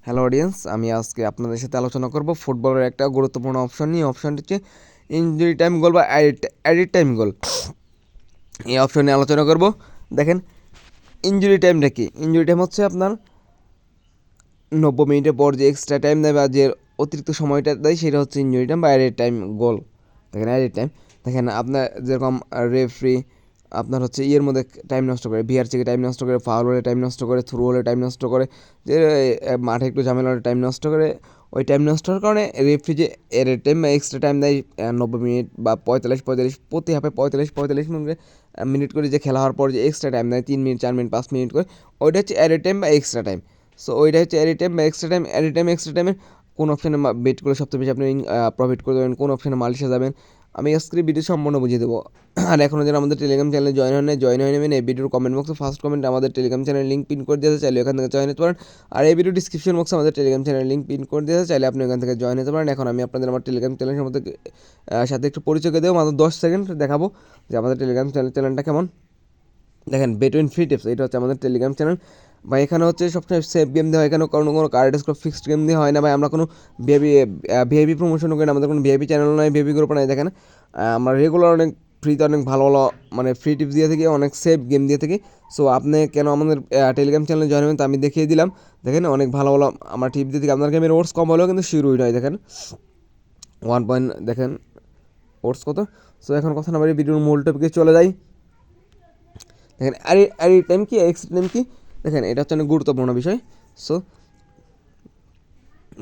Hello audience, আমি আজকে আপনাদের সাথে আলোচনা করব ফুটবলের একটা গুরুত্বপূর্ণ অপশন নিয়ে। অপশনটি হচ্ছে ইনজুরি টাইম গোল বা অ্যাডিড টাইম গোল। এই অপশন নিয়ে আলোচনা করব। দেখেন, ইনজুরি টাইমটা কি? ইনজুরি টাইম হচ্ছে আপনার 90 মিনিটের পর যে এক্সট্রা টাইম দেয় বা যে অতিরিক্ত সময়টা দেয় সেটা হচ্ছে ইনজুরি টাইম বা অ্যাডিড টাইম গোল। দেখেন অ্যাডিড টাইম, দেখেন আপনার যেরকম রেফারি আপনার হচ্ছে ইয়ের মধ্যে টাইম নষ্ট করে, ভিআর থেকে টাইম নষ্ট করে, ফাউল হলে টাইম নষ্ট করে, থ্রু হলে টাইম নষ্ট করে, যে মাঠে একটু ঝামেলা হলে টাইম নষ্ট করে। ওই টাইম নষ্ট হওয়ার কারণে রেফারি যে অ্যাডেড টাইম বা এক্সট্রা টাইম দেয় 90 মিনিট বা 45 প্রতি হাফে 45 মিনিট করে যে খেলা হওয়ার পর যে এক্সট্রা টাইম দেয় 3 মিনিট 4 মিনিট 5 মিনিট করে, ওইটা হচ্ছে অ্যাডেড টাইম বা এক্সট্রা টাইম। সো ওইটা হচ্ছে অ্যাডেড টাইম বা extra time. Added time extra টাইমের কোন অপশানে বেট করে সবচেয়ে বেশি আপনি প্রফিট করে দেবেন, কোন অপশানে মাল্টিসে যাবেন, আমি আজকে ভিডিও সম্পূর্ণ বুঝিয়ে দেবো। আর এখনও যারা আমাদের টেলিগ্রাম চ্যানেলে জয়েন হয়ে নেবেন, এই ভিডিওর কমেন্ট বক্সে ফার্স্ট কমেন্টে আমাদের টেলিগ্রাম চ্যানেল লিঙ্ক পিন করে দিতে চাইলে এখান থেকে জয়েন হতে পারেন। আর এই ভিডিও ডিসক্রিপশন বক্সে আমাদের টেলিগ্রাম চ্যানেল লিঙ্ক পিন করে দিতে চাইলে আপনি এখান থেকে জয়েন হতে পারেন। এখন আমি আপনাদের আমার টেলিগ্রাম চ্যানেলের সম্বন্ধে সাথে একটু পরিচয় দেবো, মাত্র 10 সেকেন্ড দেখাবো যে আমাদের টেলিগ্রাম চ্যানেলটা কেমন। দেখেন, বেটুইন ফ্রি টিপস, এটা হচ্ছে আমাদের টেলিগ্রাম চ্যানেল। ভাই এখানে হচ্ছে সবসময় সেফ গেম দেওয়া হয়, এখানে কোনো কার্ড স্কোর ফিক্সড গেম দেওয়া হয় না ভাই। আমরা কোনো ভিআইপি প্রমোশনও করি না, আমাদের কোনো ভিআইপি চ্যানেল নয়, ভিআইপি গ্রুপ নাই। দেখেন, আমরা রেগুলার অনেক ফ্রিতে অনেক ভালো ভালো মানে ফ্রি টিপস দিয়ে থাকি, অনেক সেফ গেম দিয়ে থাকি। সো আপনি কেন আমাদের টেলিগ্রাম চ্যানেলে জয়েন হবেন তা আমি দেখিয়ে দিলাম। দেখেন, অনেক ভালো ভালো আমরা টিপ দিয়ে থাকি। আপনার গেমের ওর্স কম হলেও কিন্তু শিওর উইন হয়। দেখেন 1 পয়েন্ট, দেখেন ওর্স কত। সো এখন কথা না বাড়ি ভিডিওর মূল টপিকে চলে যাই। দেখেন এই টাইম কি, এক্সট্রা টাইম কি, দেখেন এটা হচ্ছে অনেক গুরুত্বপূর্ণ বিষয়। সো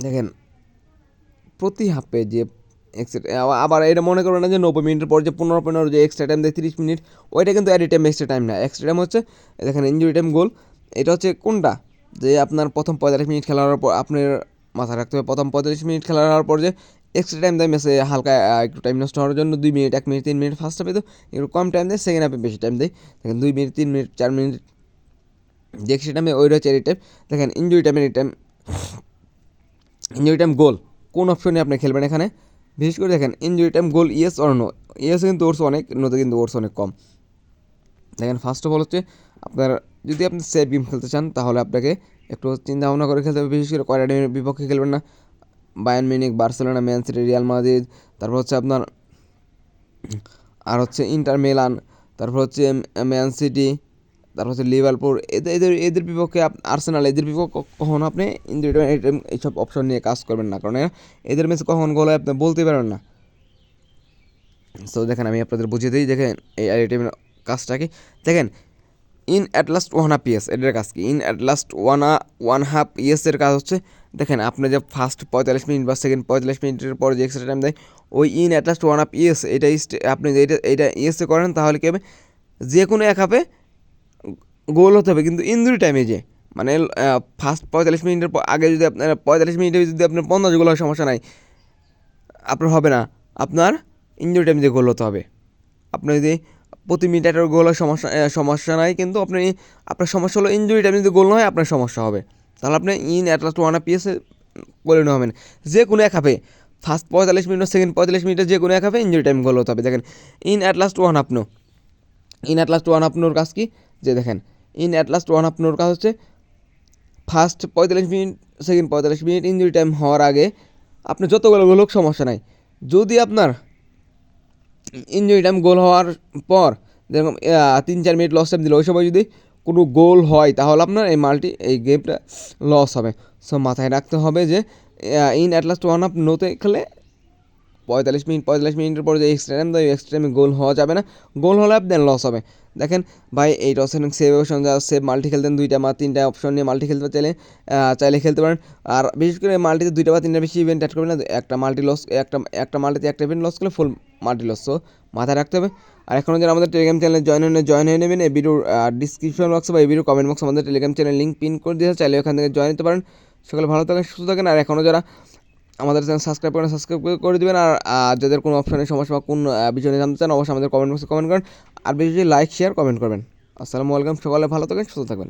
দেখেন, প্রতি হাফে যে আবার এটা মনে করবেন না যে 90 মিনিটের পর যে 15 যে এক্সট্রা টাইম দেয় 30 মিনিট, ওইটা কিন্তু অ্যাডি টাইম এক্সট্রা টাইম না। এক্সট্রা টাইম হচ্ছে দেখেন ইনজুরি টাইম গোল। এটা হচ্ছে কোনটা, যে আপনার প্রথম 45 মিনিট খেলা হওয়ার পর আপনার মাথায় রাখতে হবে, প্রথম 45 মিনিট খেলা হওয়ার পর যে এক্সট্রা টাইম দেয় ম্যাচে হালকা একটু টাইম নষ্ট হওয়ার জন্য 2 মিনিট 1 মিনিট 3 মিনিট ফার্স্ট হাফে তো একটু কম টাইম দেয়, সেকেন্ড হাফে বেশি টাইম দেয়। দেখেন 2 মিনিট 3 মিনিট 4 মিনিট যে এক্সট্রা টাইমে ওইটা হচ্ছে এডি টাইম। দেখেন ইনজুরি টাইম গোল কোন অপশনে আপনি খেলবেন এখানে, বিশেষ করে দেখেন injury time goal yes or no. Yes কিন্তু ওর্স অনেক, নোতে কিন্তু ওর্স অনেক কম। দেখেন ফার্স্ট অফ অল হচ্ছে আপনার যদি আপনি সেফ গেম খেলতে চান তাহলে আপনাকে একটু চিন্তা ভাবনা করে খেলতে হবে। বিশেষ করে কয়টা বিপক্ষে খেলবেন না, Bayern Munich, Barcelona, man city, Real Madrid, তারপর হচ্ছে আপনার আর হচ্ছে ইন্টার মিলান, তারপর হচ্ছে ম্যান সিটি, তারপর হচ্ছে লিভারপুল, এদের বিপক্ষে আর্সেনাল, এদের বিপক্ষে কখনো আপনি ইনজুরি টাইম এইসব অপশন নিয়ে কাজ করবেন না, কারণ এদের ম্যাচে কখন গোল হয় আপনি বলতে পারবেন না। সো দেখেন আমি আপনাদের বুঝিয়ে দিই। দেখেন এই টাইমের কাজটা কি, দেখেন ইন অ্যাট লাস্ট 1.5 ইয়ার্স এটার কাজ কি, ইন অ্যাট লাস্ট 1.5 ইয়ার্সের কাজ হচ্ছে দেখেন আপনি যে ফার্স্ট 45 মিনিট বা সেকেন্ড 45 মিনিটের পর যে এক্সট্রা টাইম দেয় ওই ইন অ্যাট লাস্ট 1.5 ইয়ার্স, এটা আপনি এটা ইয়েসে করেন তাহলে কী হবে, যে কোনো এক হাফে গোল হতে হবে। কিন্তু ইনজুরি টাইমে যে মানে ফার্স্ট 45 মিনিটের আগে যদি আপনার 45 মিনিটে যদি আপনার 50 গোল হয় সমস্যা নাই, আপনার হবে না। আপনার ইনজুরি টাইম দিয়ে গোল হতে হবে। আপনি যদি প্রতি মিনিটের গোল হয় সমস্যা নাই, কিন্তু আপনার সমস্যা হলো ইনজুরি টাইম যদি গোল না হয় আপনার সমস্যা হবে। তাহলে আপনি ইন অ্যাট লাস্ট 1.5 পিএসে গোলে নেওয়া হবেন, যে কোনো এক হাফে ফার্স্ট 45 মিনিট সেকেন্ড 45 মিনিটে যে কোনো এক হাফে ইনজুরি টাইম গোল হতে হবে। দেখেন in at last 1.5 no, in at last 1.5 নোর কাজ কি, যে দেখেন ইন অ্যাট লাস্ট 1.5 নোর কাজ হচ্ছে first 45 minute second 45 minute injury time হওয়ার আগে আপনি যতগুলো গোল হোক সমস্যা নাই। যদি আপনার ইনজুরি টাইম গোল হওয়ার পর যেরকম 3-4 মিনিট লস টাইম দিল, ওই সময় যদি কোনো গোল হয় তাহলে আপনার এই গেমটা লস হবে। সো মাথায় রাখতে হবে যে ইন অ্যাট লাস্ট 1.5 নোতে খেলে 45 মিনিটের পর যে এক্সট্রা টাইম দেয় এক্সট্রা টাইমে গোল হওয়া যাবে না, গোল হলে আপনার লস হবে। দেখেন ভাই এই টসেন সেভ অপশন যা সেভ মাল্টি খেলতেন 2টা বা 3টা অপশন নিয়ে মাল্টি খেলতে চাইলে খেলতে পারেন। আর বিশেষ করে মাল্টিতে 2টা বা 3টা বেশি ইভেন্ট অ্যাড করবেন না, একটা মাল্টি লস একটা মাল্টিতে একটা ইভেন্ট লস করলে ফুল মাল্টি লস। সো মাথায় রাখতে হবে। আর এখনও যারা আমাদের টেলিগ্রাম চ্যানেলে জয়েন হয়ে নেবেন, এই ভিডিওর ডিসক্রিপশন বক্সে বা এই ভিডিও কমেন্ট বক্সে আমাদের টেলিগ্রাম চ্যানেল লিঙ্ক পিন করে দিয়েছে, চাইলে ওখান থেকে জয়েন হতে পারেন। সকালে ভালো থাকেন, সুস্থ থাকেন। আর এখনও যারা আমাদের চ্যানেল সাবস্ক্রাইব করে দেবেন। আর যাদের কোনো অপশনের সমস্যা বা কোন বিষয় নিয়ে জানতে চান অবশ্যই আমাদের কমেন্ট বক্সে কমেন্ট করেন। আর বেশি লাইক শেয়ার কমেন্ট করবেন। আসসালামু আলাইকুম, সকালে ভালো থাকেন, সুস্থ থাকবেন।